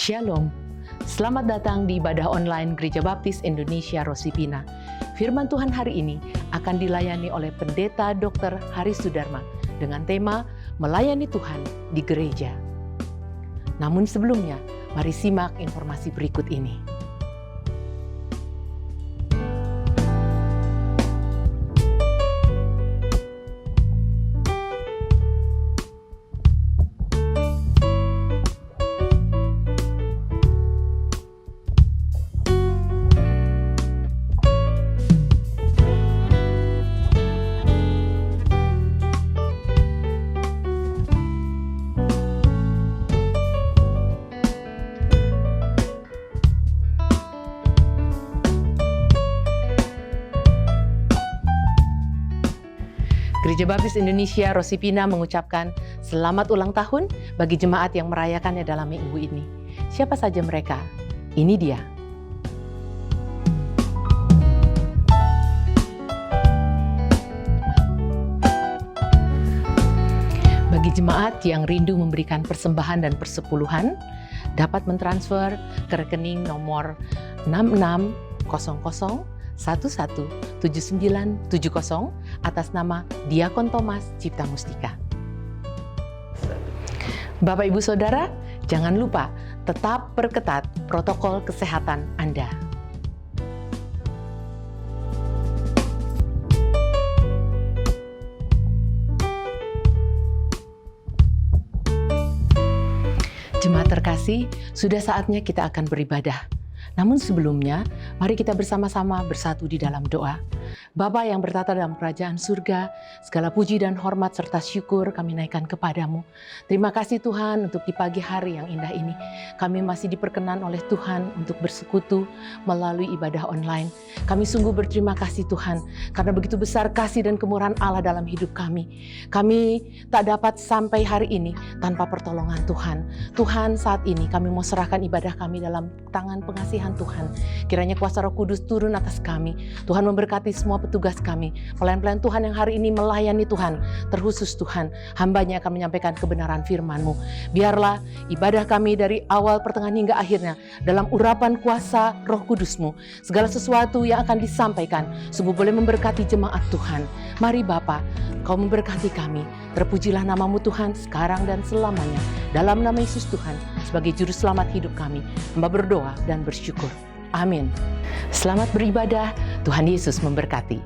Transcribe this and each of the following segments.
Shalom, selamat datang di ibadah online Gereja Baptis Indonesia Rosipina. Firman Tuhan hari ini akan dilayani oleh Pendeta Dr. Haris Sudarma dengan tema Melayani Tuhan di Gereja. Namun sebelumnya, mari simak informasi berikut ini. Gereja Baptis Indonesia Rosipina mengucapkan selamat ulang tahun bagi jemaat yang merayakannya dalam minggu ini. Siapa saja mereka? Ini dia. Bagi jemaat yang rindu memberikan persembahan dan persepuluhan, dapat mentransfer ke rekening nomor 6600117970 atas nama Diakon Thomas Cipta Mustika. Bapak Ibu Saudara, jangan lupa tetap perketat protokol kesehatan Anda. Jemaat terkasih, sudah saatnya kita akan beribadah. Namun sebelumnya, mari kita bersama-sama bersatu di dalam doa. Bapa yang bertata dalam kerajaan surga, segala puji dan hormat serta syukur kami naikkan kepadamu. Terima kasih Tuhan untuk di pagi hari yang indah ini. Kami masih diperkenan oleh Tuhan untuk bersekutu melalui ibadah online. Kami sungguh berterima kasih Tuhan, karena begitu besar kasih dan kemurahan Allah dalam hidup kami. Kami tak dapat sampai hari ini tanpa pertolongan Tuhan. Tuhan, saat ini kami mau serahkan ibadah kami dalam tangan pengasihan Tuhan. Kiranya kuasa Roh Kudus turun atas kami. Tuhan memberkati semua petugas kami, pelayan-pelayan Tuhan yang hari ini melayani Tuhan. Terkhusus Tuhan, hamba-Nya akan menyampaikan kebenaran firman-Mu. Biarlah ibadah kami dari awal, pertengahan hingga akhirnya dalam urapan kuasa Roh Kudus-Mu. Segala sesuatu yang akan disampaikan sungguh boleh memberkati jemaat Tuhan. Mari Bapa, Kau memberkati kami. Terpujilah nama-Mu Tuhan sekarang dan selamanya. Dalam nama Yesus Tuhan, sebagai juru selamat hidup kami, hamba berdoa dan bersyukur. Amin. Selamat beribadah, Tuhan Yesus memberkati.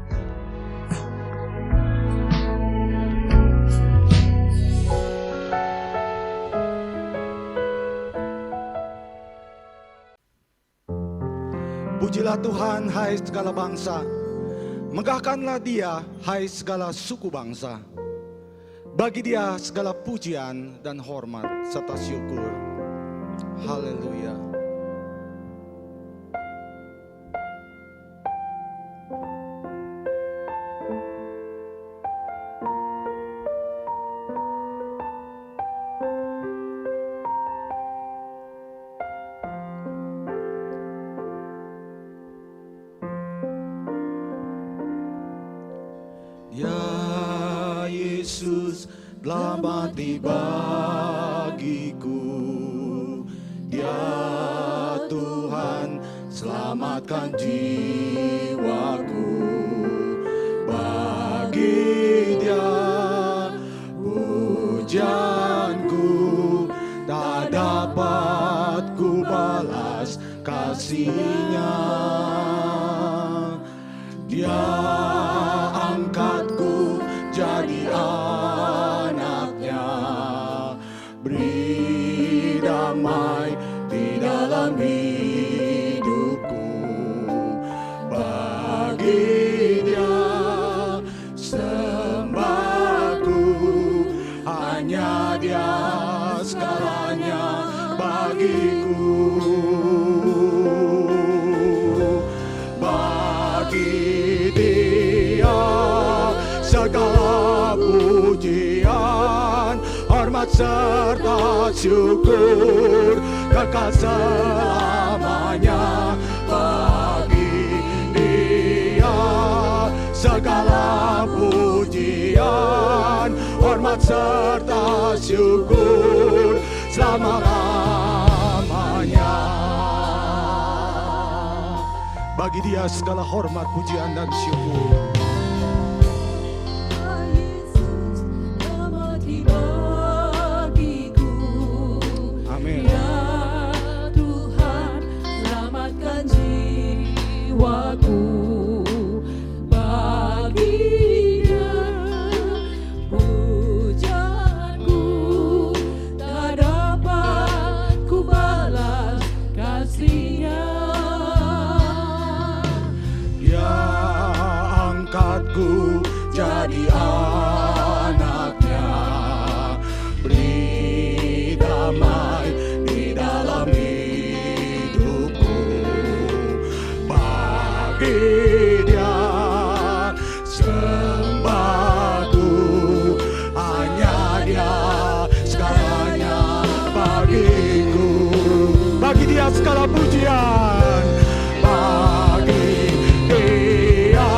Pujilah Tuhan, hai segala bangsa. Megahkanlah Dia, hai segala suku bangsa. Bagi Dia segala pujian dan hormat serta syukur. Haleluya. Ya Yesus telah mati bagiku, Dia Tuhan selamatkan jiwaku. Bagi Dia pujianku, tak dapat ku balas kasih-Nya. Dia angkatku jadi anaknya, beri damai di dalam hidupku. Bagi Dia sembahku, hanya Dia segalanya bagiku. Bagi Dia segala pujian, hormat serta syukur kekal selamanya. Bagi Dia segala pujian, hormat serta syukur selama-lamanya. Bagi Dia segala hormat, pujian, dan syukur. Yesus telah mati bagiku. Amin. Ya Tuhan, selamatkan jiwaku. Bagi Dia pujianku, tak dapat ku balas kasih-Nya. Dia angkatku jadi anaknya, beri damai di dalam hidupku. Bagi Dia sembahku, hanya Dia segalanya bagiku. Bagi Dia segala pujian, bagi Dia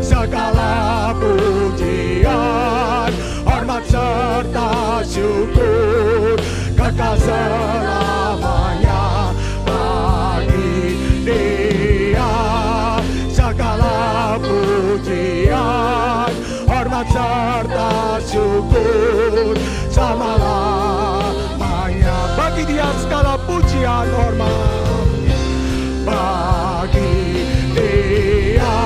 segala pujian, hormat serta syukur kekal selamanya. Bagi Dia segala pujian, hormat serta syukur selama-lamanya. Bagi Dia segala pujian, hormat. Bagi Dia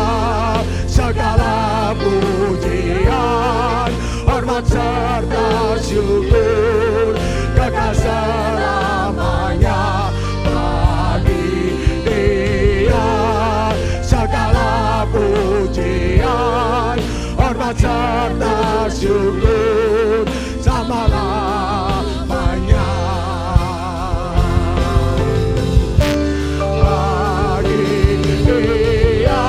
segala pujian, hormat serta syukur kekal selamanya. Bagi Dia segala pujian, hormat serta syukur selama-lamanya. Bagi Dia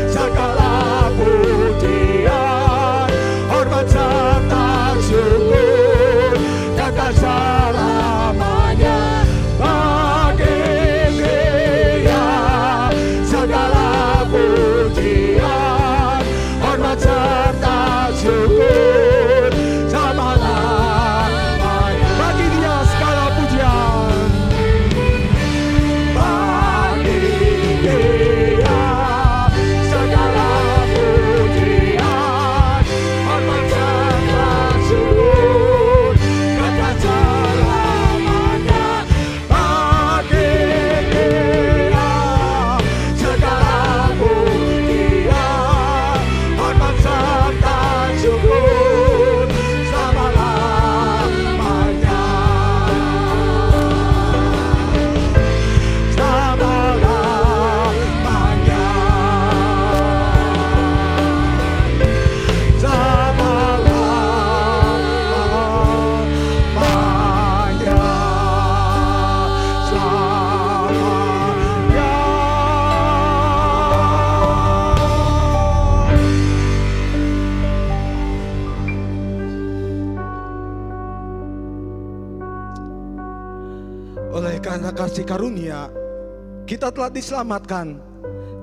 segala pujian, hormat serta syukur kekal selamanya. Bagi Dia segala pujian, hormat serta syukur selama-lamanya. Bagi Dia segala pujian. Bagi Dia segala pujian, hormat serta syukur kekal selamanya. Bagi Dia segala pujian, hormat serta syukur selama-lamanya. Selama-lamanya. Selama-lamanya. Oleh karena kasih karunia, kita telah diselamatkan,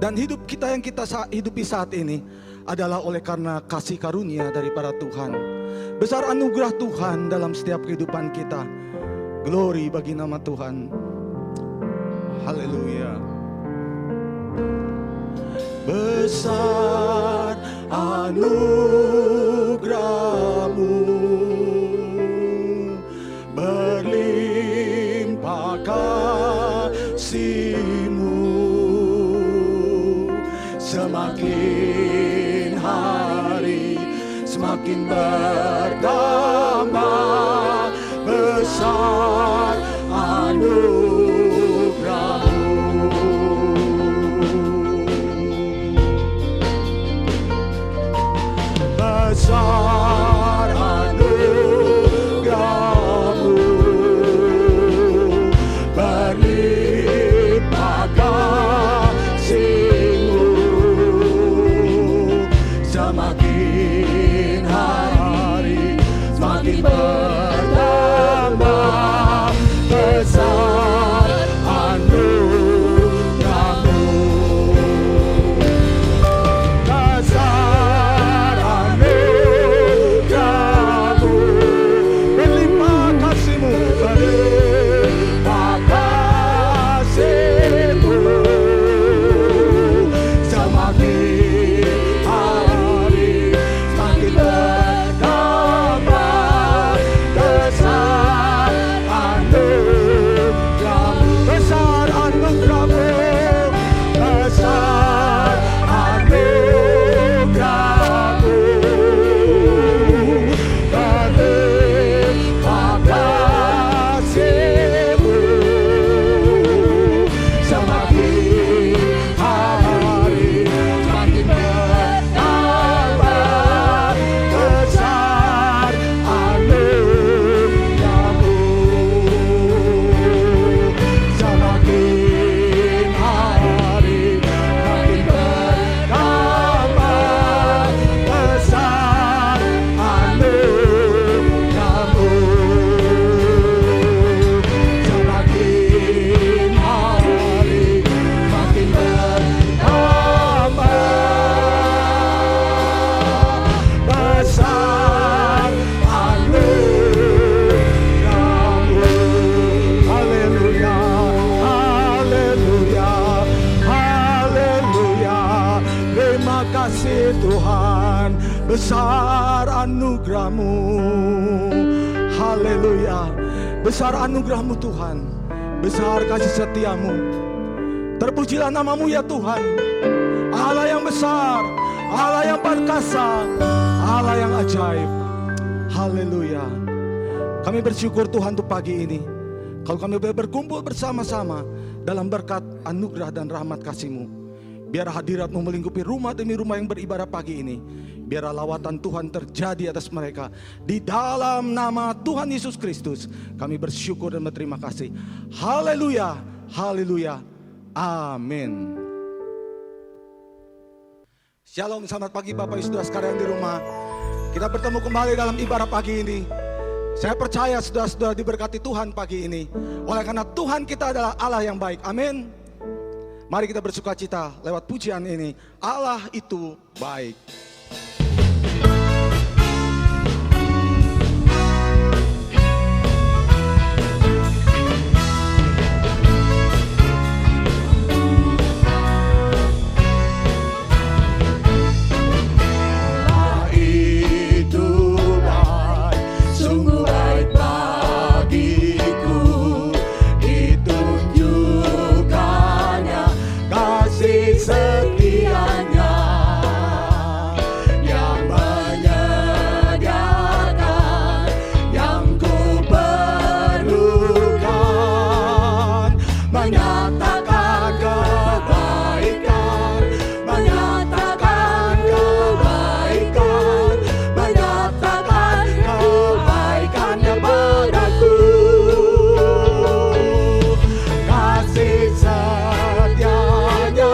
dan hidup kita yang kita hidupi saat ini adalah oleh karena kasih karunia daripada Tuhan. Besar anugerah Tuhan dalam setiap kehidupan kita. Glory bagi nama Tuhan. Haleluya. Besar anugerah-Mu, berlimpah kasih-Mu, semakin hari semakin bertambah. Besar anugerah-Mu, besar anugerah-Mu, berlimpah kasih-Mu, semakin hari semakin bertambah. Besar anugerah-Mu, besar anugerah-Mu, Terima kasih Tuhan, besar anugerah-Mu. Haleluya. Besar anugerah-Mu Tuhan, besar kasih setia-Mu. Terpujilah nama-Mu ya Tuhan, Allah yang besar, Allah yang perkasa, Allah yang ajaib. Haleluya. Kami bersyukur Tuhan untuk pagi ini, kalau kami boleh berkumpul bersama-sama dalam berkat anugerah dan rahmat kasih-Mu. Biar hadirat-Mu melingkupi rumah demi rumah yang beribadah pagi ini. Biar lawatan Tuhan terjadi atas mereka. Di dalam nama Tuhan Yesus Kristus kami bersyukur dan berterima kasih. Haleluya, haleluya, amin. Shalom, selamat pagi Bapak Ibu Saudara sekalian di rumah. Kita bertemu kembali dalam ibadah pagi ini. Saya percaya saudara-saudara diberkati Tuhan pagi ini. Oleh karena Tuhan kita adalah Allah yang baik, amin. Mari kita bersukacita lewat pujian ini. Allah itu baik. Setianya yang menyediakan yang ku perlukan, menyatakan kebaikan, menyatakan kebaikan, menyatakan kebaikannya padaku. Kasih setianya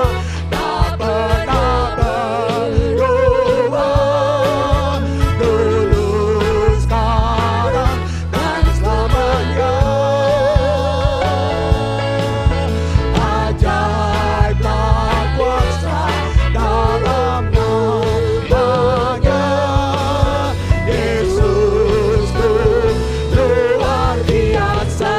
tak pernah berubah, dulu, sekarang, dan selamanya. Ajaiblah kuasa dalam namanya, Yesusku luar biasa.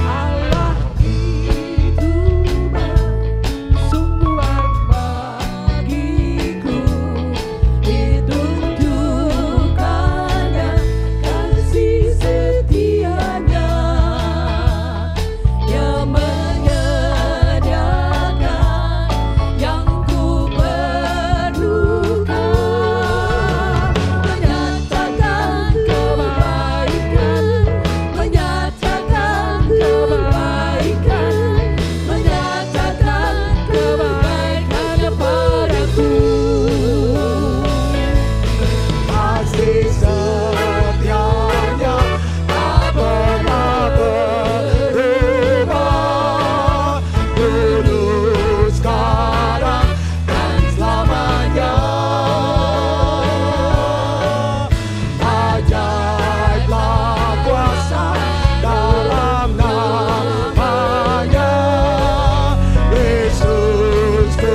Allah itu baik, sungguh baik bagiku. Ditunjukkannya kasih setianya yang menyediakan yang ku perlukan, menyatakan kebaikan, menyatakan kebaikan, menyatakan kebaikannya padaku. Kasih setianya tak pernah berubah, dulu, sekarang, dan selamanya. Ajaiblah kuasa dalam namanya, Yesusku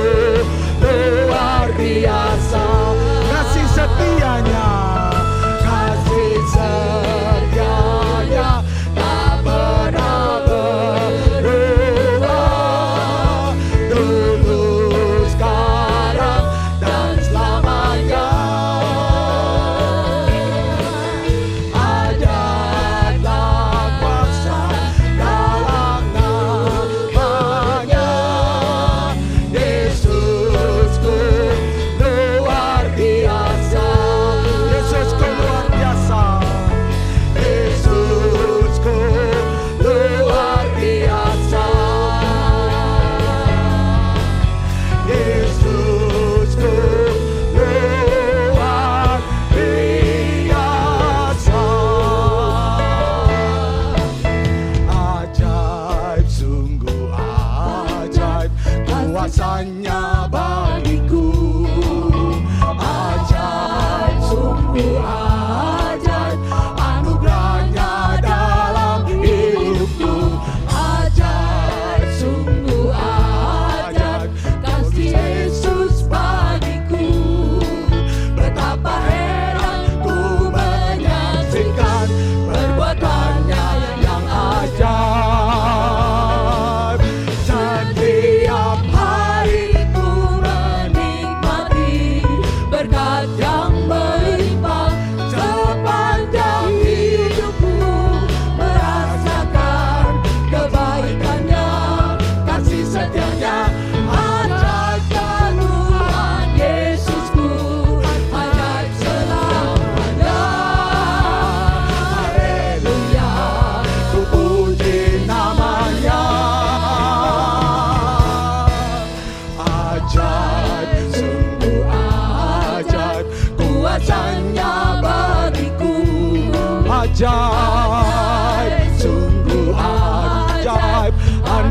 luar biasa. Kasih setianya, kasih setianya tak pernah berubah, dulu, sekarang, dan selamanya. Ajaiblah kuasa dalam namanya, Yesusku luar biasa. Yesusku luar biasa. Yesusku luar biasa. Yesusku luar biasa. Ajaib, sungguh ajaib kuasanya bagiku. Ajaib, sungguh ajaib anugerahnya dalam hidupku. Ajaib, sungguh ajaib kasih Yesus bagiku. Betapa heran ku menyaksikan perbuatannya yang ajaib.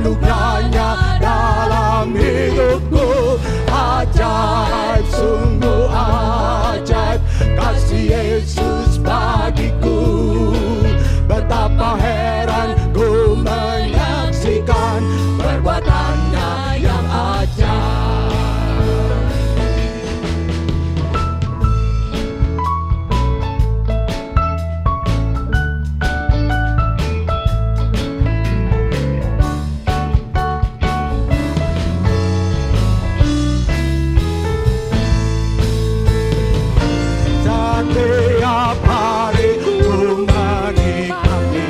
anugerahnya dalam hidupku. Ajaib, sungguh ajaib kasih Yesus bagiku. Betapa heran ku menyaksikan perbuatannya yang ajaib. Setiap hari ku menikmati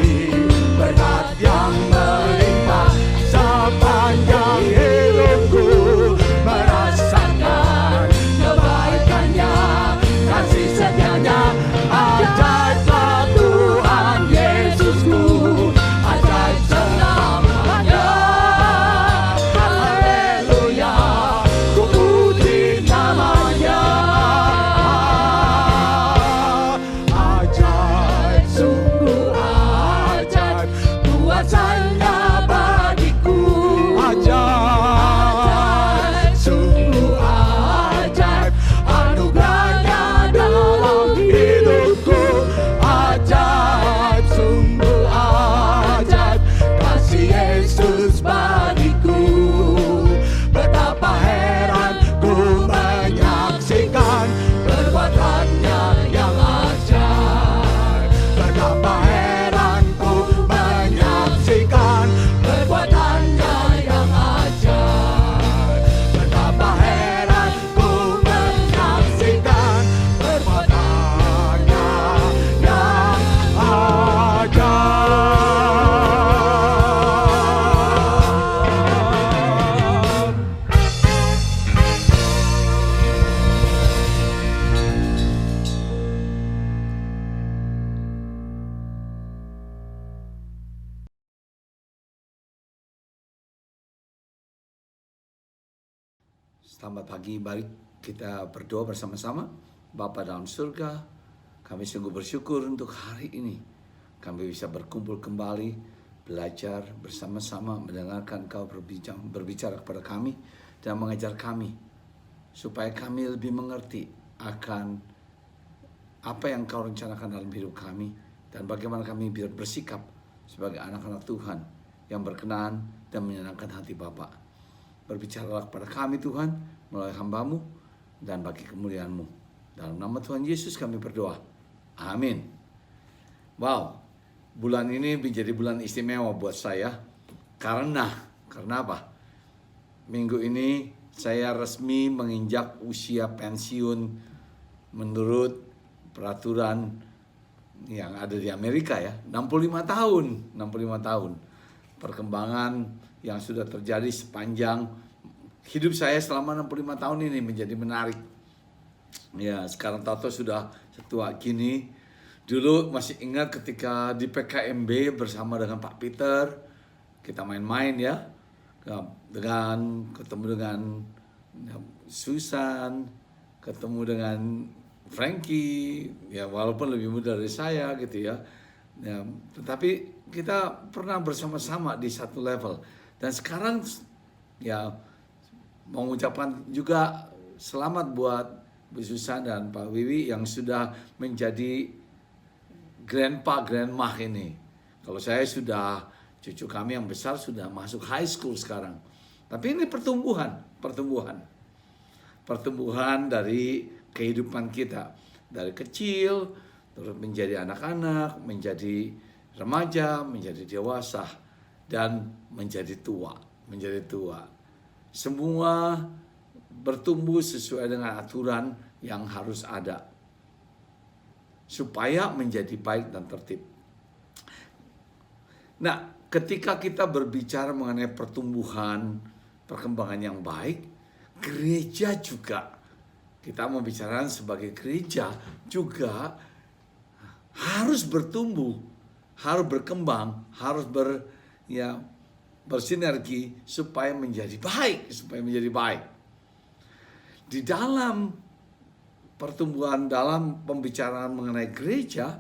berkat yang melimpah sepanjang hidupku, merasakan kebaikannya, kasih setianya. Ajaiblah Tuhan Yesusku, ajaib selamanya. Haleluya, ku puji namanya. Ajaib, sungguh ajaib kuasanya bagiku. Ajaib, sungguh ajaib anugerahnya dalam hidupku. Ajaib, sungguh ajaib kasih Yesus bagiku. Betapa heran ku menyaksikan perbuatannya yang ajaib. Betapa heran ku menyaksikan perbuatannya yang ajaib. Betapa heran ku menyaksikan perbuatannya yang ajaib. Selamat pagi, mari kita berdoa bersama-sama. Bapa dalam surga, kami sungguh bersyukur untuk hari ini. Kami bisa berkumpul kembali, belajar bersama-sama, mendengarkan Kau berbicara kepada kami dan mengajar kami. Supaya kami lebih mengerti akan apa yang Kau rencanakan dalam hidup kami. Dan bagaimana kami biar bersikap sebagai anak-anak Tuhan yang berkenan dan menyenangkan hati Bapa. Berbicaralah kepada kami Tuhan melalui hamba-Mu dan bagi kemuliaan-Mu. Dalam nama Tuhan Yesus kami berdoa. Amin. Wow, bulan ini menjadi bulan istimewa buat saya. Karena apa? Minggu ini saya resmi menginjak usia pensiun menurut peraturan yang ada di Amerika ya. 65 tahun. Perkembangan yang sudah terjadi sepanjang hidup saya selama 65 tahun ini menjadi menarik. Ya, sekarang tahu sudah setua gini. Dulu masih ingat ketika di PKMB bersama dengan Pak Peter, kita main-main ya. Ketemu dengan Susan, ketemu dengan Frankie, ya walaupun lebih muda dari saya gitu ya. Ya, tetapi kita pernah bersama-sama di satu level. Dan sekarang ya mau mengucapkan juga selamat buat Bu Susan dan Pak Wiwi yang sudah menjadi grandpa, grandma ini. Kalau saya sudah, cucu kami yang besar sudah masuk high school sekarang. Tapi ini pertumbuhan dari kehidupan kita. Dari kecil, terus menjadi anak-anak, menjadi remaja, menjadi dewasa, dan menjadi tua. Semua bertumbuh sesuai dengan aturan yang harus ada. Supaya menjadi baik dan tertib. Nah, ketika kita berbicara mengenai pertumbuhan, perkembangan yang baik, gereja juga, kita membicarakan sebagai gereja juga harus bertumbuh, harus berkembang, harus bersinergi supaya menjadi baik. Di dalam pertumbuhan, dalam pembicaraan mengenai gereja,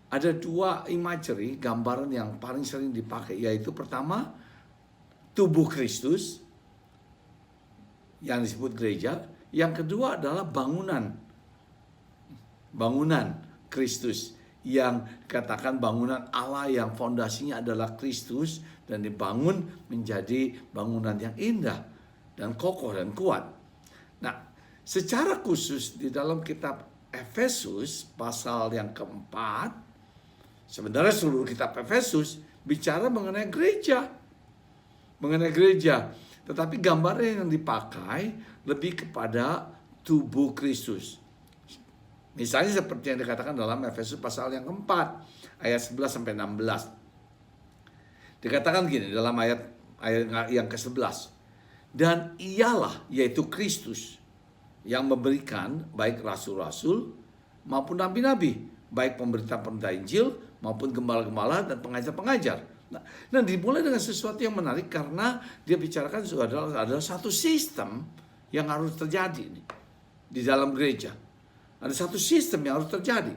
ada dua imagery, gambaran yang paling sering dipakai, yaitu pertama, tubuh Kristus yang disebut gereja. Yang kedua adalah bangunan Kristus yang katakan bangunan Allah yang fondasinya adalah Kristus dan dibangun menjadi bangunan yang indah dan kokoh dan kuat. Nah, secara khusus di dalam kitab Efesus pasal yang keempat, sebenarnya seluruh kitab Efesus bicara mengenai gereja. Tetapi gambarnya yang dipakai lebih kepada tubuh Kristus. Misalnya seperti yang dikatakan dalam Efesus pasal yang keempat, ayat 11 sampai 16. Dikatakan gini dalam ayat yang ke-11. Dan ialah, yaitu Kristus, yang memberikan baik rasul-rasul maupun nabi-nabi, baik pemberita-pemberita Injil maupun gembala-gembala dan pengajar-pengajar. Nah, dimulai dengan sesuatu yang menarik karena dia bicarakan adalah satu sistem yang harus terjadi di dalam gereja. Ada satu sistem yang harus terjadi.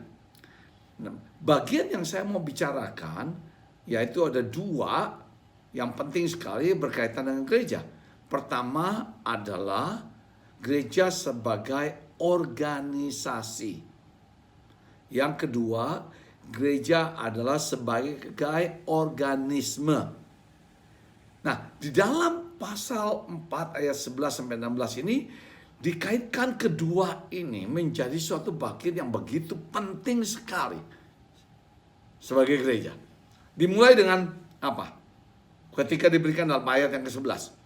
Nah, bagian yang saya mau bicarakan yaitu ada dua yang penting sekali berkaitan dengan gereja. Pertama adalah gereja sebagai organisasi. Yang kedua, gereja adalah sebagai organisme. Nah, di dalam pasal 4 ayat 11 sampai 16 ini dikaitkan kedua ini menjadi suatu bagian yang begitu penting sekali sebagai gereja. Dimulai dengan apa? Ketika diberikan dalam ayat yang ke-11.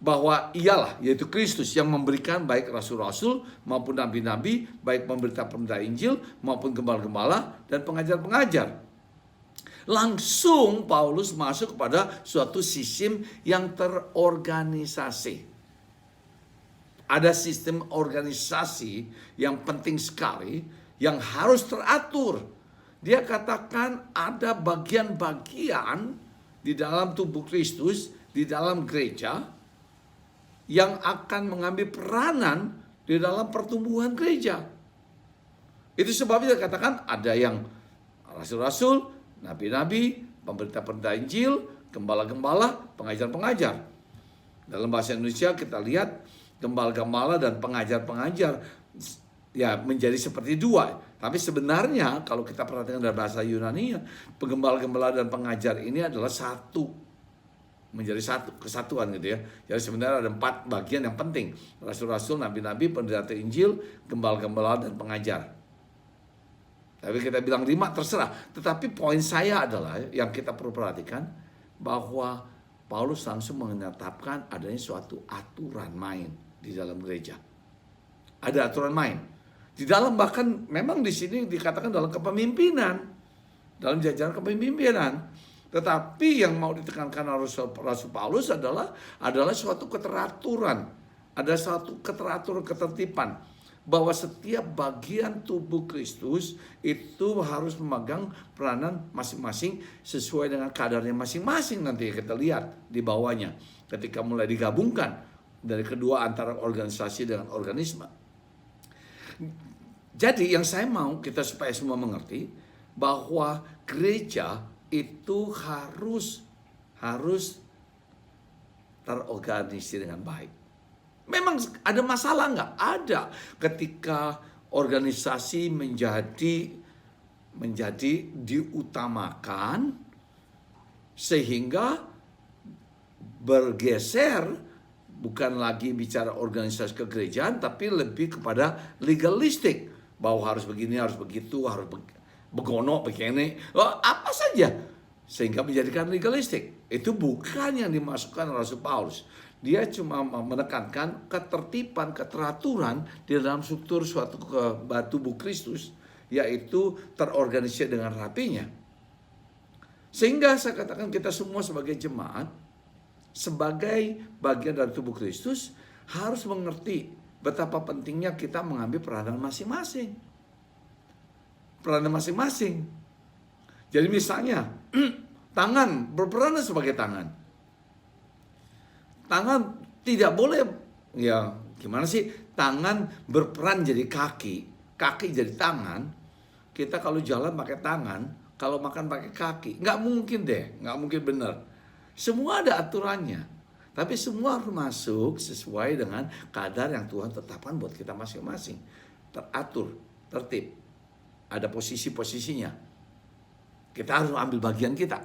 Bahwa ialah, yaitu Kristus yang memberikan baik rasul-rasul maupun nabi-nabi, baik pemberita-pemberita Injil maupun gembala-gembala dan pengajar-pengajar. Langsung Paulus masuk kepada suatu sistem yang terorganisasi. Ada sistem organisasi yang penting sekali, yang harus teratur. Dia katakan ada bagian-bagian di dalam tubuh Kristus, di dalam gereja, yang akan mengambil peranan di dalam pertumbuhan gereja. Itu sebabnya dikatakan ada yang rasul-rasul, nabi-nabi, pemberita-pemberita Injil, gembala-gembala, pengajar-pengajar. Dalam bahasa Indonesia kita lihat gembala-gembala dan pengajar-pengajar ya menjadi seperti dua. Tapi sebenarnya kalau kita perhatikan dari bahasa Yunani, penggembala-gembala dan pengajar ini adalah satu. Menjadi satu, kesatuan gitu ya. Jadi sebenarnya ada 4 bagian yang penting. Rasul-rasul, nabi-nabi, pendeta Injil, gembala-gembala, dan pengajar. Tapi kita bilang 5 terserah. Tetapi poin saya adalah yang kita perlu perhatikan bahwa Paulus langsung menetapkan adanya suatu aturan main di dalam gereja. Ada aturan main. Di dalam bahkan memang di sini dikatakan dalam kepemimpinan. Dalam jajaran kepemimpinan. Tetapi yang mau ditekankan Rasul Paulus adalah suatu keteraturan. Ada suatu ketertiban. Bahwa setiap bagian tubuh Kristus itu harus memegang peranan masing-masing sesuai dengan kadarnya masing-masing. Nanti kita lihat di bawahnya. Ketika mulai digabungkan dari kedua antara organisasi dengan organisme. Jadi yang saya mau kita supaya semua mengerti bahwa gereja itu harus terorganisir dengan baik. Memang ada masalah nggak? Ada ketika organisasi menjadi diutamakan sehingga bergeser bukan lagi bicara organisasi kegerejaan tapi lebih kepada legalistik bahwa harus begini, harus begitu, harus begono, begini, apa saja. Sehingga menjadikan legalistik. Itu bukan yang dimasukkan Rasul Paulus. Dia cuma menekankan ketertiban, keteraturan di dalam struktur suatu tubuh Kristus. Yaitu terorganisir dengan rapinya. Sehingga saya katakan kita semua sebagai jemaat, sebagai bagian dari tubuh Kristus, harus mengerti betapa pentingnya kita mengambil peranan masing-masing. Peranan masing-masing. Jadi misalnya, tangan berperan sebagai tangan. Tangan tidak boleh, ya gimana sih? Tangan berperan jadi kaki, kaki jadi tangan. Kita kalau jalan pakai tangan, kalau makan pakai kaki. Nggak mungkin deh, nggak mungkin benar. Semua ada aturannya. Tapi semua harus masuk sesuai dengan kadar yang Tuhan tetapkan buat kita masing-masing. Teratur, tertib. Ada posisi-posisinya. Kita harus ambil bagian kita.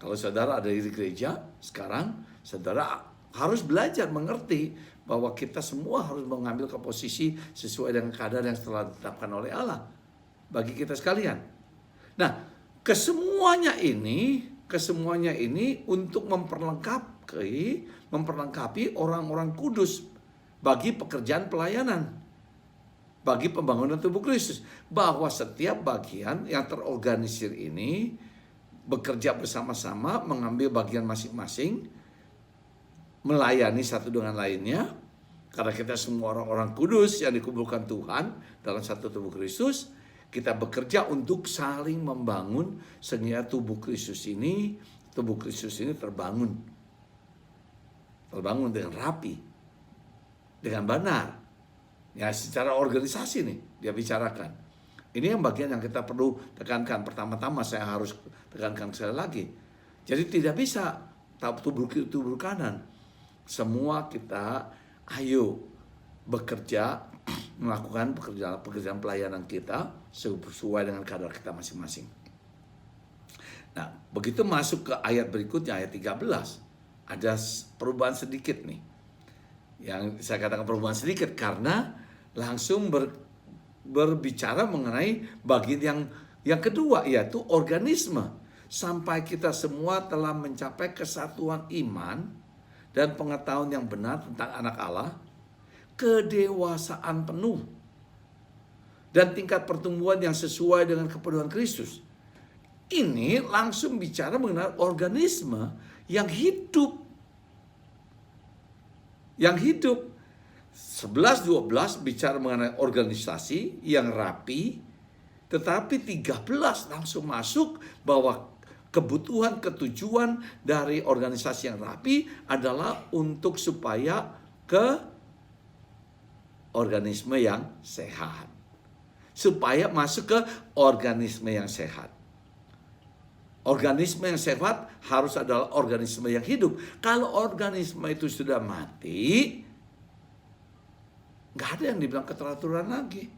Kalau saudara ada di gereja, sekarang saudara harus belajar mengerti bahwa kita semua harus mengambil ke posisi sesuai dengan kadar yang telah ditetapkan oleh Allah bagi kita sekalian. Nah, kesemuanya ini untuk memperlengkapi orang-orang kudus bagi pekerjaan pelayanan, bagi pembangunan tubuh Kristus. Bahwa setiap bagian yang terorganisir ini bekerja bersama-sama, mengambil bagian masing-masing, melayani satu dengan lainnya. Karena kita semua orang-orang kudus yang dikumpulkan Tuhan dalam satu tubuh Kristus, kita bekerja untuk saling membangun sehingga tubuh Kristus ini terbangun dengan rapi, dengan benar. Ya, secara organisasi nih dia bicarakan. Ini yang bagian yang kita perlu tekankan. Pertama-tama saya harus tekankan sekali lagi. Jadi tidak bisa tubuh kanan. Semua kita ayo bekerja, melakukan pekerjaan pelayanan kita sesuai dengan kadar kita masing-masing. Nah, begitu masuk ke ayat berikutnya, ayat 13, ada perubahan sedikit nih. Yang saya katakan perubahan sedikit karena langsung berbicara mengenai bagian yang kedua, yaitu organisme. Sampai kita semua telah mencapai kesatuan iman dan pengetahuan yang benar tentang anak Allah, kedewasaan penuh, dan tingkat pertumbuhan yang sesuai dengan kepenuhan Kristus. Ini langsung bicara mengenai organisme yang hidup. Yang hidup. 11-12 bicara mengenai organisasi yang rapi, tetapi 13 langsung masuk bahwa kebutuhan, ketujuan dari organisasi yang rapi adalah untuk supaya ke organisme yang sehat. Supaya masuk ke organisme yang sehat. Organisme yang sehat harus adalah organisme yang hidup. Kalau organisme itu sudah mati, nggak ada yang dibilang keteraturan lagi.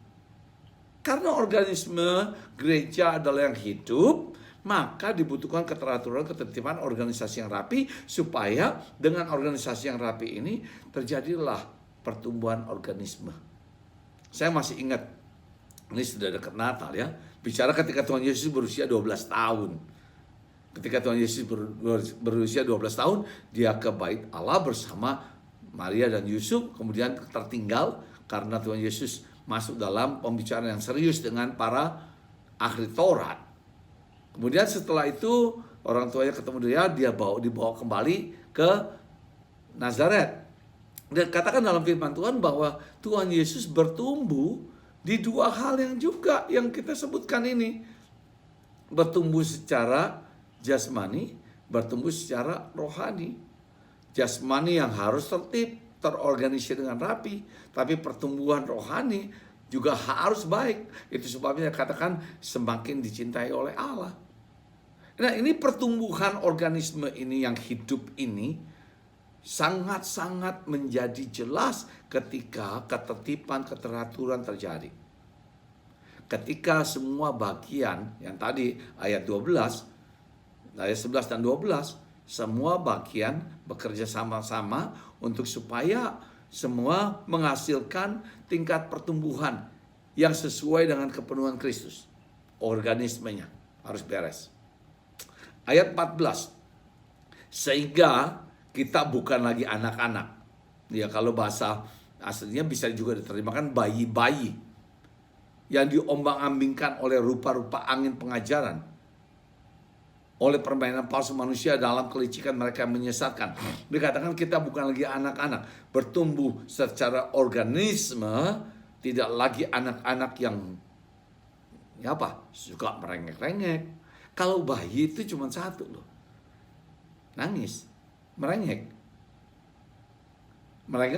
Karena organisme gereja adalah yang hidup, maka dibutuhkan keteraturan, ketertiban organisasi yang rapi, supaya dengan organisasi yang rapi ini terjadilah pertumbuhan organisme. Saya masih ingat, ini sudah dekat Natal ya, bicara ketika Tuhan Yesus berusia 12 tahun. Ketika Tuhan Yesus berusia 12 tahun, dia ke bait Allah bersama Maria dan Yusuf, kemudian tertinggal karena Tuhan Yesus masuk dalam pembicaraan yang serius dengan para ahli Taurat. Kemudian setelah itu orang tuanya ketemu dia dibawa kembali ke Nazaret. Dan katakan dalam firman Tuhan bahwa Tuhan Yesus bertumbuh di dua hal yang juga yang kita sebutkan ini. Bertumbuh secara jasmani, bertumbuh secara rohani. Jasmani yang harus tertib, terorganisir dengan rapi, tapi pertumbuhan rohani juga harus baik. Itu sebabnya katakan semakin dicintai oleh Allah. Nah, ini pertumbuhan organisme ini yang hidup ini sangat-sangat menjadi jelas ketika ketertiban, keteraturan terjadi. Ketika semua bagian yang tadi ayat 12, ayat 11 dan 12, semua bagian bekerja sama-sama untuk supaya semua menghasilkan tingkat pertumbuhan yang sesuai dengan kepenuhan Kristus. Organismenya harus beres. Ayat 14, sehingga kita bukan lagi anak-anak. Ya, kalau bahasa aslinya bisa juga diterjemahkan bayi-bayi yang diombang-ambingkan oleh rupa-rupa angin pengajaran, oleh permainan palsu manusia dalam kelicikan mereka menyesatkan. Dikatakan kita bukan lagi anak-anak, bertumbuh secara organisme, tidak lagi anak-anak yang suka merengek-rengek. Kalau bayi itu cuma satu loh, nangis, merengek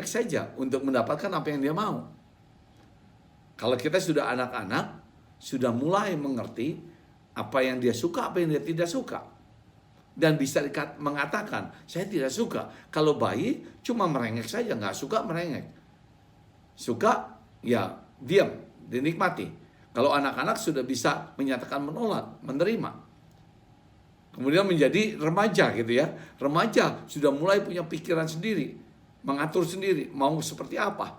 saja untuk mendapatkan apa yang dia mau. Kalau kita sudah anak-anak, sudah mulai mengerti apa yang dia suka, apa yang dia tidak suka. Dan bisa mengatakan, saya tidak suka. Kalau bayi cuma merengek saja, nggak suka merengek. Suka, ya diam, dinikmati. Kalau anak-anak sudah bisa menyatakan menolak, menerima. Kemudian menjadi remaja gitu ya. Remaja sudah mulai punya pikiran sendiri, mengatur sendiri, mau seperti apa.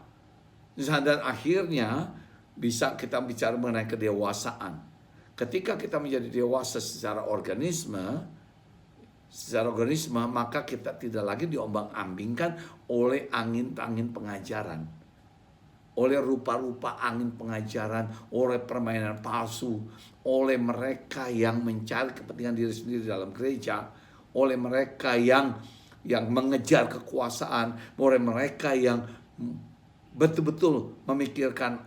Dan akhirnya bisa kita bicara mengenai kedewasaan. Ketika kita menjadi dewasa secara organisme, maka kita tidak lagi diombang-ambingkan oleh angin-angin pengajaran, oleh rupa-rupa angin pengajaran, oleh permainan palsu, oleh mereka yang mencari kepentingan diri sendiri dalam gereja, oleh mereka yang mengejar kekuasaan, oleh mereka yang betul-betul memikirkan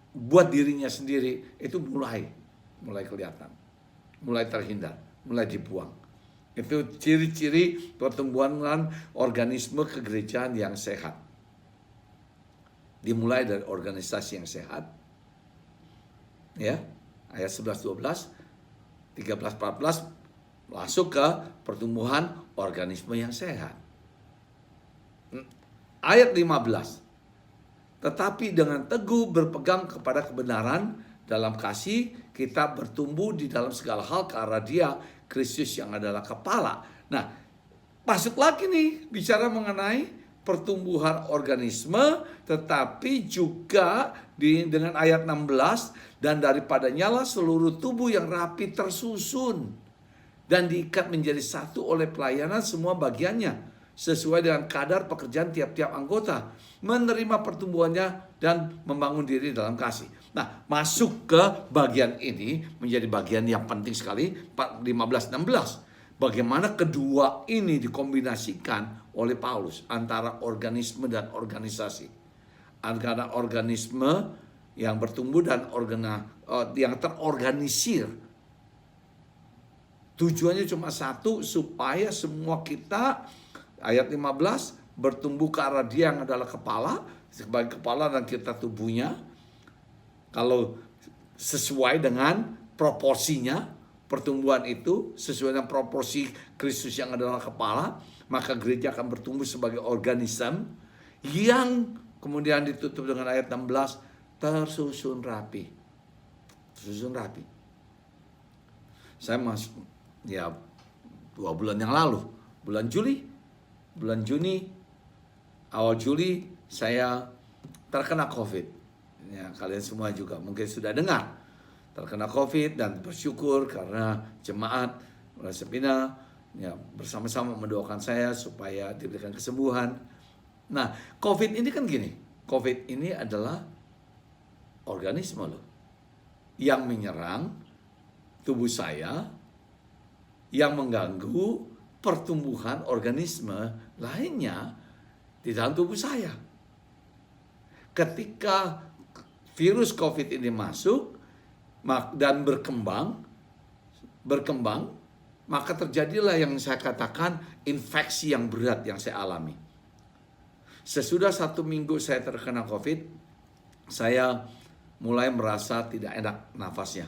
buat dirinya sendiri. Itu mulai kelihatan, mulai terhindar, mulai dibuang. Itu ciri-ciri pertumbuhan organisme kegerejaan yang sehat. Dimulai dari organisasi yang sehat. Ya, ayat 11, 12, 13, 14 masuk ke pertumbuhan organisme yang sehat. Ayat 15. Tetapi dengan teguh berpegang kepada kebenaran dalam kasih, kita bertumbuh di dalam segala hal ke arah Dia, Kristus yang adalah kepala. Nah, masuk lagi nih bicara mengenai pertumbuhan organisme, tetapi juga dengan ayat 16, dan daripadanya lah seluruh tubuh yang rapi tersusun dan diikat menjadi satu oleh pelayanan semua bagiannya, sesuai dengan kadar pekerjaan tiap-tiap anggota, menerima pertumbuhannya dan membangun diri dalam kasih. Nah, masuk ke bagian ini menjadi bagian yang penting sekali, 15-16. Bagaimana kedua ini dikombinasikan oleh Paulus antara organisme dan organisasi. Antara organisme yang bertumbuh dan yang terorganisir. Tujuannya cuma satu, supaya semua kita, ayat 15, bertumbuh ke arah Dia yang adalah kepala, sebagai kepala dan kita tubuhnya. Kalau sesuai dengan proporsinya, pertumbuhan itu sesuai dengan proporsi Kristus yang adalah kepala, maka gereja akan bertumbuh sebagai organisme yang kemudian ditutup dengan ayat 16, tersusun rapi. Tersusun rapi. Saya masuk, 2 bulan yang lalu, bulan Juni, awal Juli, saya terkena COVID. Ya, kalian semua juga mungkin sudah dengar terkena COVID, dan bersyukur karena jemaat Sepina bersama-sama mendoakan saya supaya diberikan kesembuhan. Nah, COVID ini kan gini, COVID ini adalah organisme loh yang menyerang tubuh saya, yang mengganggu pertumbuhan organisme lainnya di dalam tubuh saya. Ketika virus COVID ini masuk dan berkembang, maka terjadilah yang saya katakan infeksi yang berat yang saya alami. Sesudah 1 minggu saya terkena COVID, saya mulai merasa tidak enak nafasnya.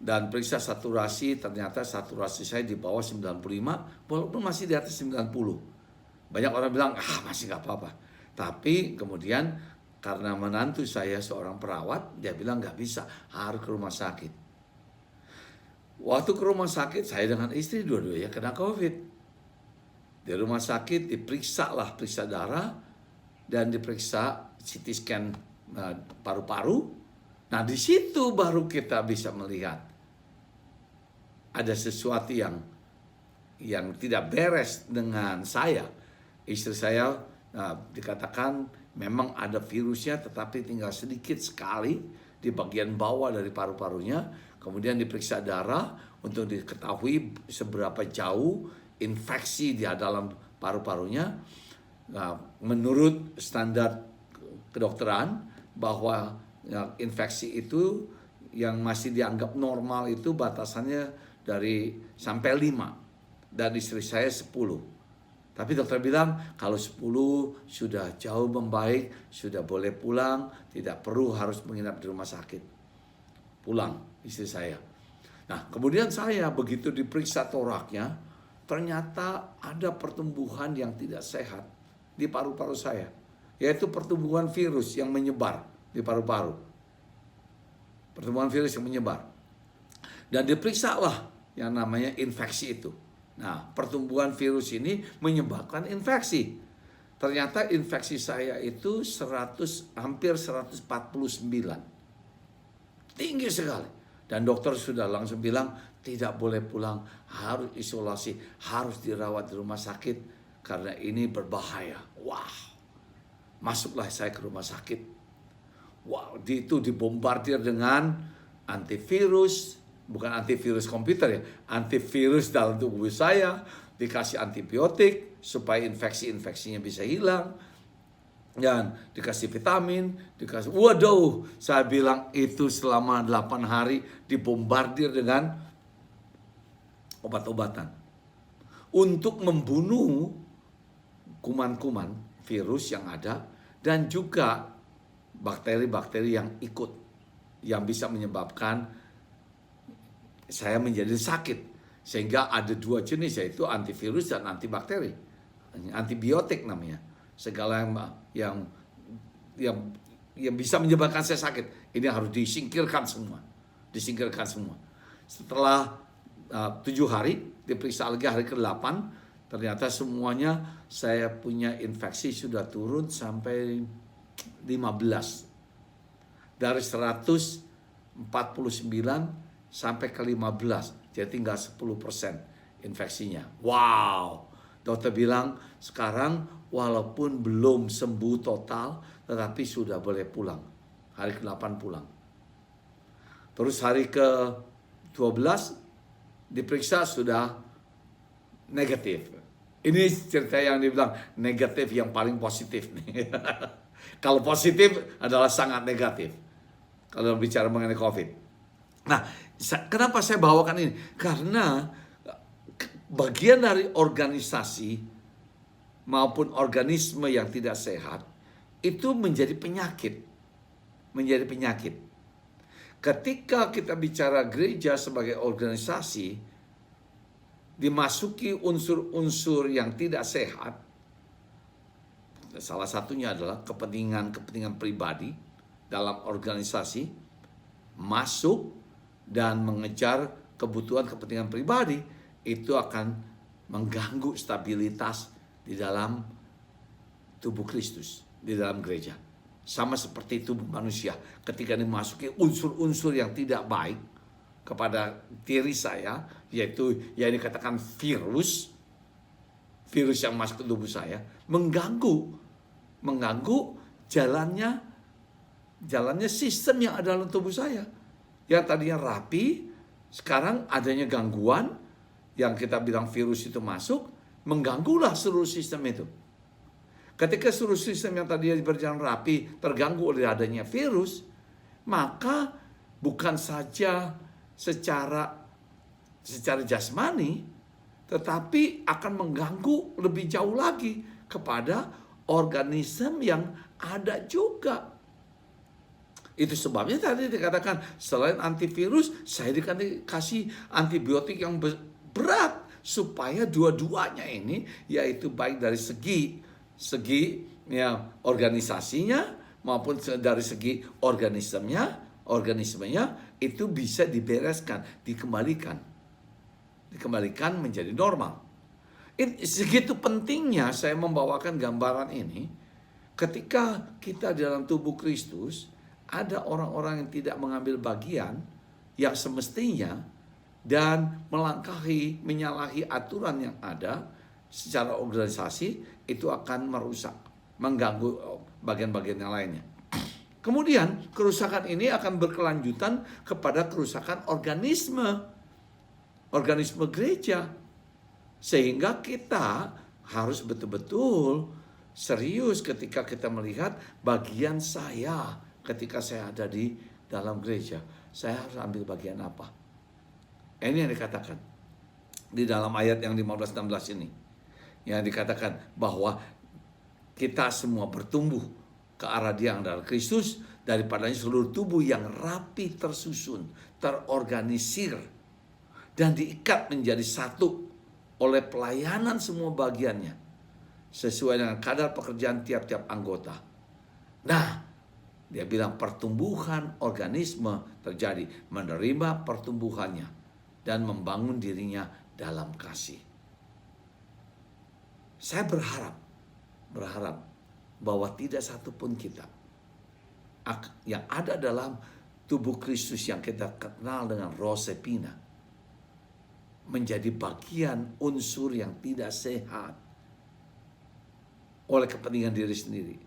Dan periksa saturasi, ternyata saturasi saya di bawah 95, walaupun masih di atas 90. Banyak orang bilang, masih gak apa-apa. Tapi kemudian karena menantu saya seorang perawat, dia bilang gak bisa, harus ke rumah sakit. Waktu ke rumah sakit, saya dengan istri dua-duanya kena COVID. Di rumah sakit periksa darah, dan diperiksa CT scan paru-paru. Nah, di situ baru kita bisa melihat ada sesuatu yang tidak beres dengan saya. Istri saya dikatakan memang ada virusnya, tetapi tinggal sedikit sekali di bagian bawah dari paru-parunya. Kemudian diperiksa darah untuk diketahui seberapa jauh infeksi di dalam paru-parunya. Nah, menurut standar kedokteran, bahwa infeksi itu yang masih dianggap normal itu batasannya dari sampai 5, dan istri saya 10. Tapi dokter bilang kalau 10 sudah jauh membaik, sudah boleh pulang, tidak perlu harus menginap di rumah sakit. Pulang istri saya. Nah, kemudian saya begitu diperiksa toraknya, ternyata ada pertumbuhan yang tidak sehat di paru-paru saya, yaitu pertumbuhan virus yang menyebar di paru-paru. Pertumbuhan virus yang menyebar. Dan diperiksalah yang namanya infeksi itu. Nah, pertumbuhan virus ini menyebabkan infeksi. Ternyata infeksi saya itu hampir 149. Tinggi sekali. Dan dokter sudah langsung bilang, tidak boleh pulang, harus isolasi, harus dirawat di rumah sakit, karena ini berbahaya. Wow. Masuklah saya ke rumah sakit. Wow, itu dibombardir dengan antivirus, bukan antivirus komputer ya, antivirus dalam tubuh saya, dikasih antibiotik supaya infeksi-infeksinya bisa hilang, dan dikasih vitamin, waduh, saya bilang itu selama 8 hari dibombardir dengan obat-obatan untuk membunuh kuman-kuman virus yang ada dan juga bakteri-bakteri yang ikut, yang bisa menyebabkan saya menjadi sakit. Sehingga ada 2 jenis, yaitu antivirus dan antibakteri, antibiotik namanya. Segala yang bisa menyebabkan saya sakit, ini harus disingkirkan semua. Setelah 7 hari diperiksa lagi hari ke-8, ternyata semuanya saya punya infeksi sudah turun sampai 15. Dari 149 sampai ke 15. Jadi tinggal 10% infeksinya. Wow. Dokter bilang sekarang walaupun belum sembuh total, tetapi sudah boleh pulang. Hari ke-8 pulang. Terus hari ke-12 diperiksa sudah negatif. Ini cerita yang dibilang negatif yang paling positif nih. Kalau positif adalah sangat negatif. Kalau bicara mengenai COVID. Nah, kenapa saya bawakan ini? Karena bagian dari organisasi maupun organisme yang tidak sehat itu menjadi penyakit. Ketika kita bicara gereja sebagai organisasi, dimasuki unsur-unsur yang tidak sehat, salah satunya adalah kepentingan pribadi dalam organisasi, masuk dan mengejar kebutuhan kepentingan pribadi, itu akan mengganggu stabilitas di dalam tubuh Kristus, di dalam gereja. Sama seperti tubuh manusia, ketika dimasuki unsur-unsur yang tidak baik kepada diri saya, yaitu yang dikatakan virus yang masuk ke tubuh saya, mengganggu jalannya sistem yang ada dalam tubuh saya. Yang tadinya rapi, sekarang adanya gangguan, yang kita bilang virus itu masuk, mengganggulah seluruh sistem itu. Ketika seluruh sistem yang tadinya berjalan rapi terganggu oleh adanya virus, maka bukan saja secara jasmani, tetapi akan mengganggu lebih jauh lagi kepada organisme yang ada juga. Itu sebabnya tadi dikatakan selain antivirus, saya dikasih antibiotik yang berat supaya dua-duanya ini, yaitu baik dari segi ya organisasinya maupun dari segi organismenya itu bisa dibereskan, dikembalikan menjadi normal. Segitu pentingnya saya membawakan gambaran ini. Ketika kita dalam tubuh Kristus, ada orang-orang yang tidak mengambil bagian yang semestinya dan menyalahi aturan yang ada secara organisasi, itu akan merusak, mengganggu bagian-bagian yang lainnya. Kemudian kerusakan ini akan berkelanjutan kepada kerusakan organisme gereja. Sehingga kita harus betul-betul serius ketika kita melihat bagian saya ketika saya ada di dalam gereja. Saya harus ambil bagian apa? Ini yang dikatakan di dalam ayat yang 15-16 ini. Yang dikatakan bahwa kita semua bertumbuh ke arah Dia yang adalah Kristus, daripadanya seluruh tubuh yang rapi tersusun, terorganisir, dan diikat menjadi satu oleh pelayanan semua bagiannya sesuai dengan kadar pekerjaan tiap-tiap anggota. Nah, dia bilang pertumbuhan organisme terjadi, menerima pertumbuhannya dan membangun dirinya dalam kasih. Saya berharap bahwa tidak satupun kita yang ada dalam tubuh Kristus yang kita kenal dengan Rosepina menjadi bagian unsur yang tidak sehat oleh kepentingan diri sendiri,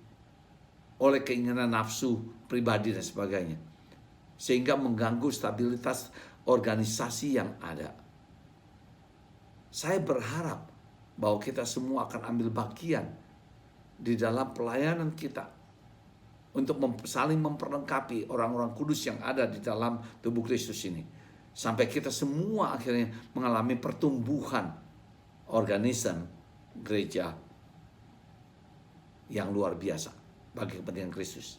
oleh keinginan nafsu pribadi dan sebagainya, sehingga mengganggu stabilitas organisasi yang ada. Saya berharap bahwa kita semua akan ambil bagian di dalam pelayanan kita untuk saling memperlengkapi orang-orang kudus yang ada di dalam tubuh Kristus ini. Sampai kita semua akhirnya mengalami pertumbuhan organisme gereja yang luar biasa bagi kepentingan Kristus.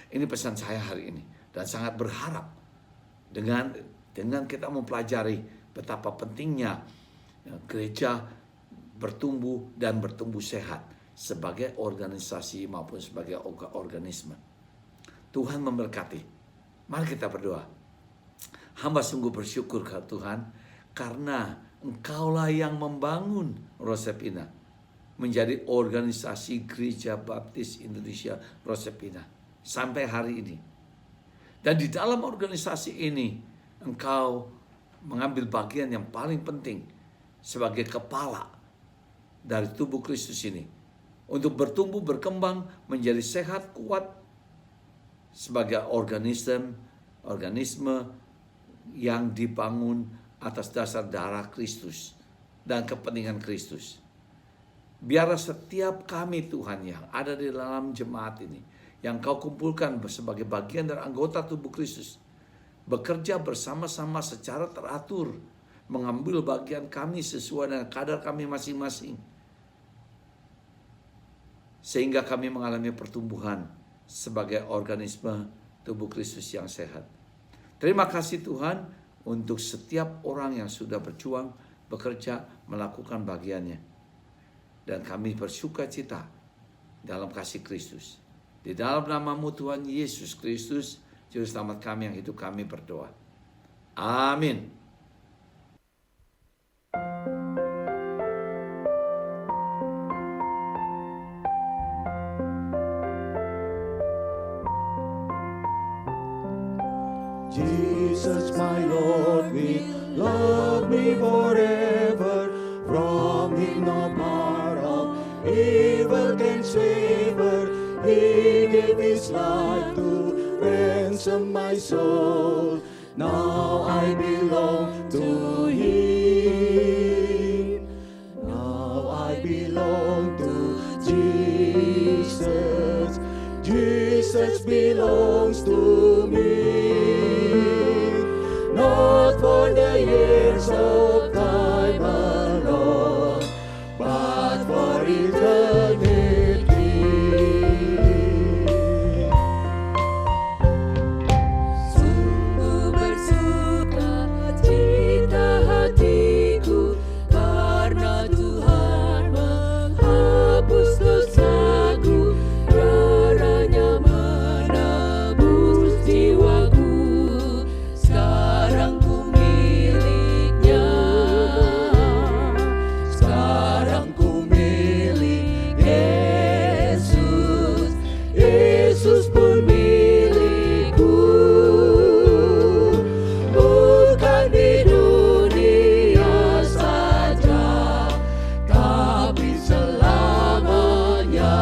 Ini pesan saya hari ini, dan sangat berharap dengan kita mempelajari betapa pentingnya gereja bertumbuh dan bertumbuh sehat sebagai organisasi maupun sebagai organisme. Tuhan memberkati. Mari kita berdoa. Hamba sungguh bersyukur kepada Tuhan karena Engkaulah yang membangun Rosepina menjadi organisasi Gereja Baptis Indonesia Rosepina sampai hari ini. Dan di dalam organisasi ini Engkau mengambil bagian yang paling penting sebagai kepala dari tubuh Kristus ini untuk bertumbuh berkembang menjadi sehat kuat sebagai organisme yang dibangun atas dasar darah Kristus dan kepentingan Kristus. Biarlah setiap kami Tuhan yang ada di dalam jemaat ini, yang Kau kumpulkan sebagai bagian dari anggota tubuh Kristus, bekerja bersama-sama secara teratur, mengambil bagian kami sesuai dengan kadar kami masing-masing, sehingga kami mengalami pertumbuhan sebagai organisme tubuh Kristus yang sehat. Terima kasih Tuhan untuk setiap orang yang sudah berjuang, bekerja, melakukan bagiannya. Dan kami bersukacita dalam kasih Kristus. Di dalam nama-Mu Tuhan Yesus Kristus, Juru Selamat kami yang hidup, kami berdoa. Amin. Jesus, my Lord, will love me forever. From Him no power of evil can save her. He gave His life to ransom my soul. Now I belong to Him. Now I belong to Jesus. Jesus belongs to me. Not for the years of time alone, but for eternity. Sungguh bersuka cita hatiku karena Tuhan menghapus dosaku, darahnya menebus jiwaku. Sekarang ku miliknya, sekarang ku milik Yesus, Yesus pun milikku. Bukan di dunia saja, tapi selamanya.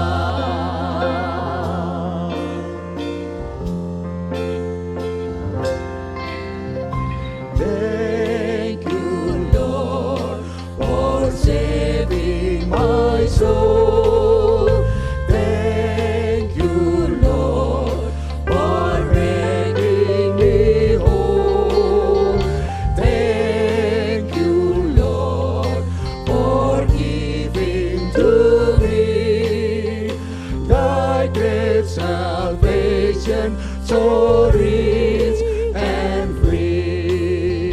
Thank you, Lord, for saving my soul. Thank you, Lord, for making me whole. Thank you, Lord, for giving to me thy great salvation, so rich and free.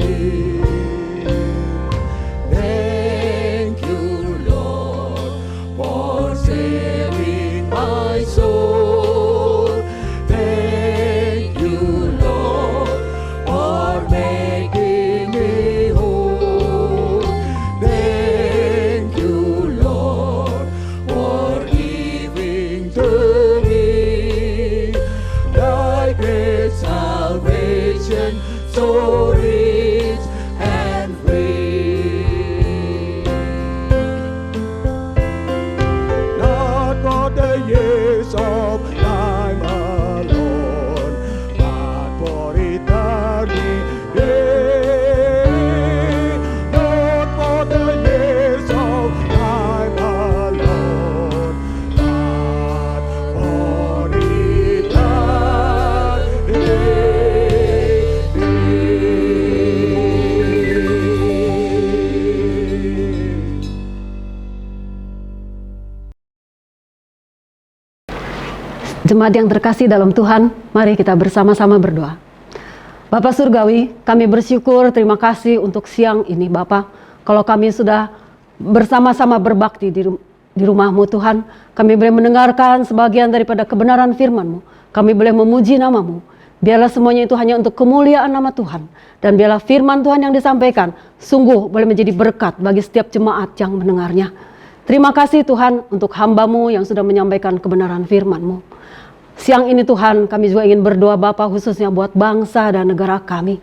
Jemaat yang terkasih dalam Tuhan, mari kita bersama-sama berdoa. Bapak Surgawi, kami bersyukur, terima kasih untuk siang ini Bapak. Kalau kami sudah bersama-sama berbakti di rumah-Mu Tuhan, kami boleh mendengarkan sebagian daripada kebenaran firman-Mu. Kami boleh memuji nama-Mu. Biarlah semuanya itu hanya untuk kemuliaan nama Tuhan. Dan biarlah firman Tuhan yang disampaikan sungguh boleh menjadi berkat bagi setiap jemaat yang mendengarnya. Terima kasih Tuhan untuk hamba-Mu yang sudah menyampaikan kebenaran firman-Mu. Siang ini Tuhan, kami juga ingin berdoa Bapa khususnya buat bangsa dan negara kami.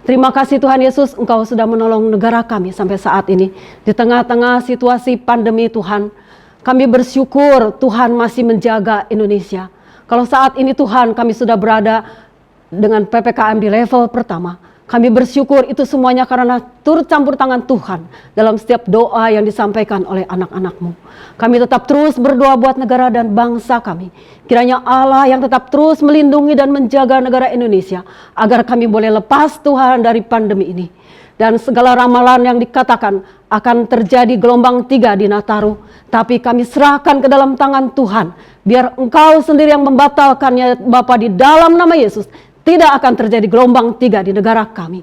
Terima kasih Tuhan Yesus, Engkau sudah menolong negara kami sampai saat ini. Di tengah-tengah situasi pandemi Tuhan, kami bersyukur Tuhan masih menjaga Indonesia. Kalau saat ini Tuhan kami sudah berada dengan PPKM di level pertama, kami bersyukur itu semuanya karena turut campur tangan Tuhan dalam setiap doa yang disampaikan oleh anak-anak-Mu. Kami tetap terus berdoa buat negara dan bangsa kami. Kiranya Allah yang tetap terus melindungi dan menjaga negara Indonesia agar kami boleh lepas Tuhan dari pandemi ini. Dan segala ramalan yang dikatakan akan terjadi gelombang 3 di Nataru, tapi kami serahkan ke dalam tangan Tuhan. Biar Engkau sendiri yang membatalkannya Bapa, di dalam nama Yesus. Tidak akan terjadi gelombang 3 di negara kami.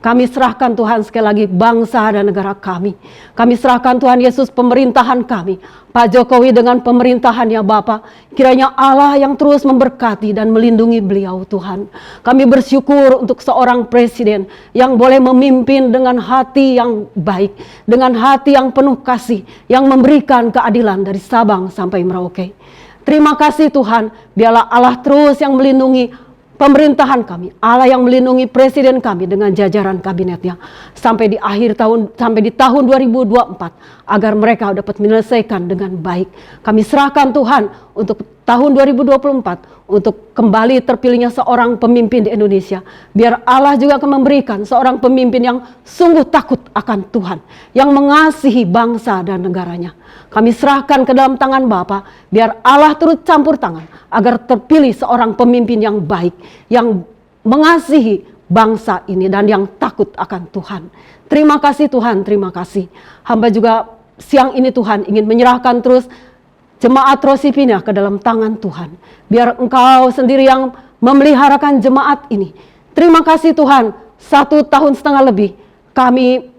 Kami serahkan Tuhan sekali lagi bangsa dan negara kami. Kami serahkan Tuhan Yesus pemerintahan kami. Pak Jokowi dengan pemerintahannya Bapa. Kiranya Allah yang terus memberkati dan melindungi beliau Tuhan. Kami bersyukur untuk seorang presiden yang boleh memimpin dengan hati yang baik. Dengan hati yang penuh kasih. Yang memberikan keadilan dari Sabang sampai Merauke. Terima kasih Tuhan. Biarlah Allah terus yang melindungi pemerintahan kami, Allah yang melindungi presiden kami dengan jajaran kabinetnya sampai di akhir tahun, sampai di tahun 2024 agar mereka dapat menyelesaikan dengan baik. Kami serahkan Tuhan untuk tahun 2024 untuk kembali terpilihnya seorang pemimpin di Indonesia. Biar Allah juga akan memberikan seorang pemimpin yang sungguh takut akan Tuhan, yang mengasihi bangsa dan negaranya. Kami serahkan ke dalam tangan Bapa, biar Allah turut campur tangan agar terpilih seorang pemimpin yang baik, yang mengasihi bangsa ini dan yang takut akan Tuhan. Terima kasih Tuhan, terima kasih. Hamba juga siang ini Tuhan ingin menyerahkan terus jemaat Rosipina ke dalam tangan Tuhan. Biar Engkau sendiri yang memeliharakan jemaat ini. Terima kasih Tuhan, 1,5 tahun lebih kami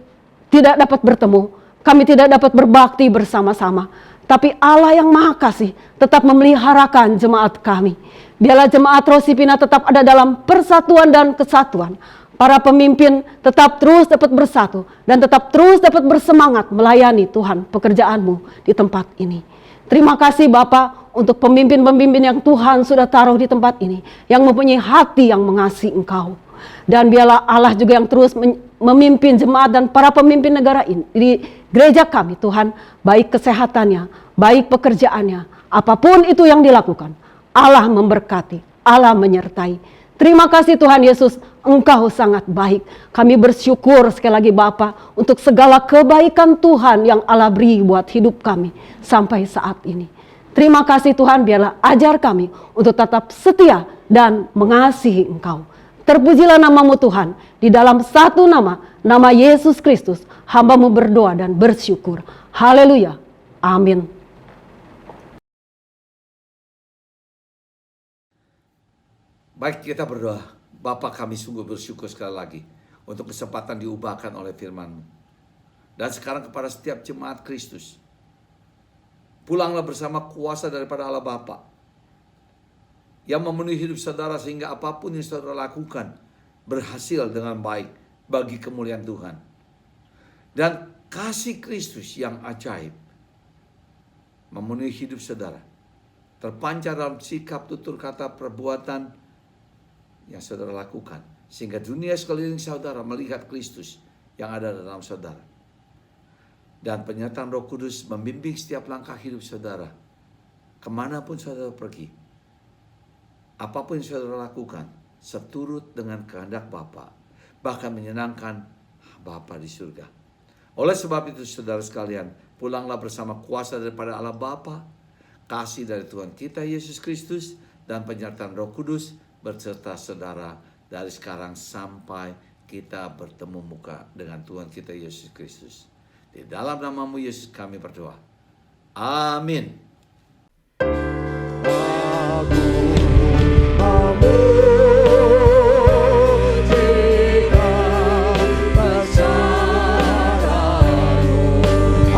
tidak dapat bertemu. Kami tidak dapat berbakti bersama-sama. Tapi Allah yang Maha Kasih tetap memeliharakan jemaat kami. Biarlah jemaat Rosipina tetap ada dalam persatuan dan kesatuan. Para pemimpin tetap terus dapat bersatu dan tetap terus dapat bersemangat melayani Tuhan pekerjaan-Mu di tempat ini. Terima kasih Bapa untuk pemimpin-pemimpin yang Tuhan sudah taruh di tempat ini, yang mempunyai hati yang mengasihi Engkau. Dan biarlah Allah juga yang terus memimpin jemaat dan para pemimpin negara ini di gereja kami Tuhan, baik kesehatannya, baik pekerjaannya, apapun itu yang dilakukan, Allah memberkati, Allah menyertai. Terima kasih Tuhan Yesus, Engkau sangat baik. Kami bersyukur sekali lagi Bapa untuk segala kebaikan Tuhan yang Allah beri buat hidup kami sampai saat ini. Terima kasih Tuhan, biarlah ajar kami untuk tetap setia dan mengasihi Engkau. Terpujilah nama-Mu Tuhan, di dalam satu nama, nama Yesus Kristus, hamba-Mu berdoa dan bersyukur. Haleluya. Amin. Baik, kita berdoa. Bapa, kami sungguh bersyukur sekali lagi untuk kesempatan diubahkan oleh firman-Mu. Dan sekarang kepada setiap jemaat Kristus, pulanglah bersama kuasa daripada Allah Bapa yang memenuhi hidup saudara sehingga apapun yang saudara lakukan berhasil dengan baik bagi kemuliaan Tuhan. Dan kasih Kristus yang ajaib memenuhi hidup saudara, terpancar dalam sikap, tutur kata, perbuatan yang saudara lakukan, sehingga dunia sekeliling saudara melihat Kristus yang ada dalam saudara. Dan penyertaan Roh Kudus membimbing setiap langkah hidup saudara, kemanapun saudara pergi, apapun yang saudara lakukan, seturut dengan kehendak Bapa, bahkan menyenangkan Bapa di surga. Oleh sebab itu saudara sekalian, pulanglah bersama kuasa daripada Allah Bapa, kasih dari Tuhan kita Yesus Kristus, dan penyertaan Roh Kudus berserta saudara dari sekarang sampai kita bertemu muka dengan Tuhan kita Yesus Kristus. Di dalam nama-Mu Yesus kami berdoa. Amin.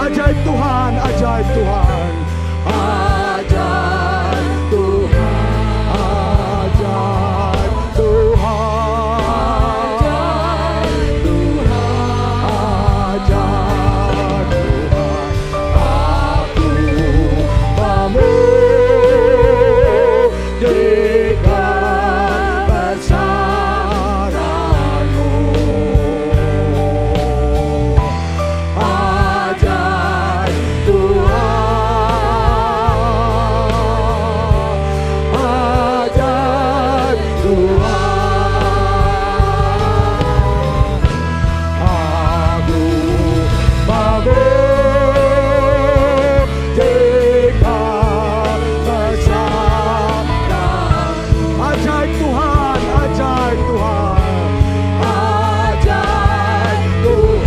Ajaib Tuhan, ajaib Tuhan. Ajaib Tuhan, ajaib Tuhan. Ajaib Tuhan, ajaib Tuhan. Aku memujikan bersamamu. Ajaib Tuhan, ajaib Tuhan. Aku memujikan bersamamu. Ajaib Tuhan, ajaib Tuhan. Ajaib Tuhan, ajaib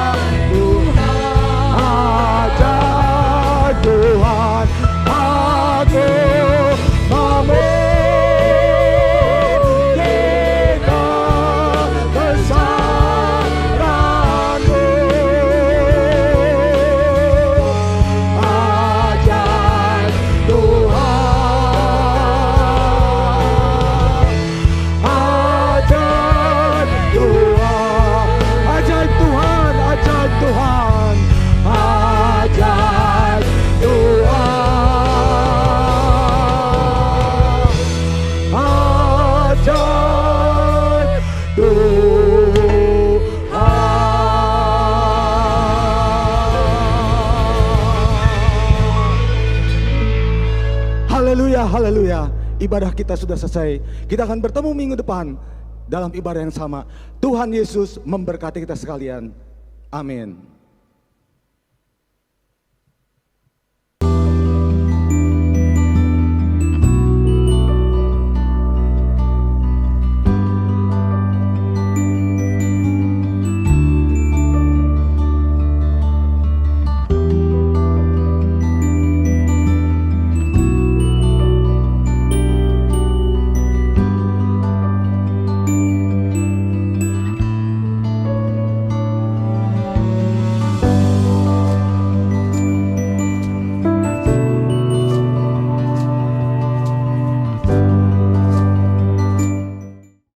Tuhan. Ajaib Tuhan. Aku memujikan bersamamu. Ajaib Tuhan, ajaib Tuhan, ajaib Tuhan, ajaib Tuhan, ajaib Tuhan, ajaib Tuhan. Haleluya, haleluya. Ibadah kita sudah selesai. Kita akan bertemu minggu depan dalam ibadah yang sama. Tuhan Yesus memberkati kita sekalian. Amin.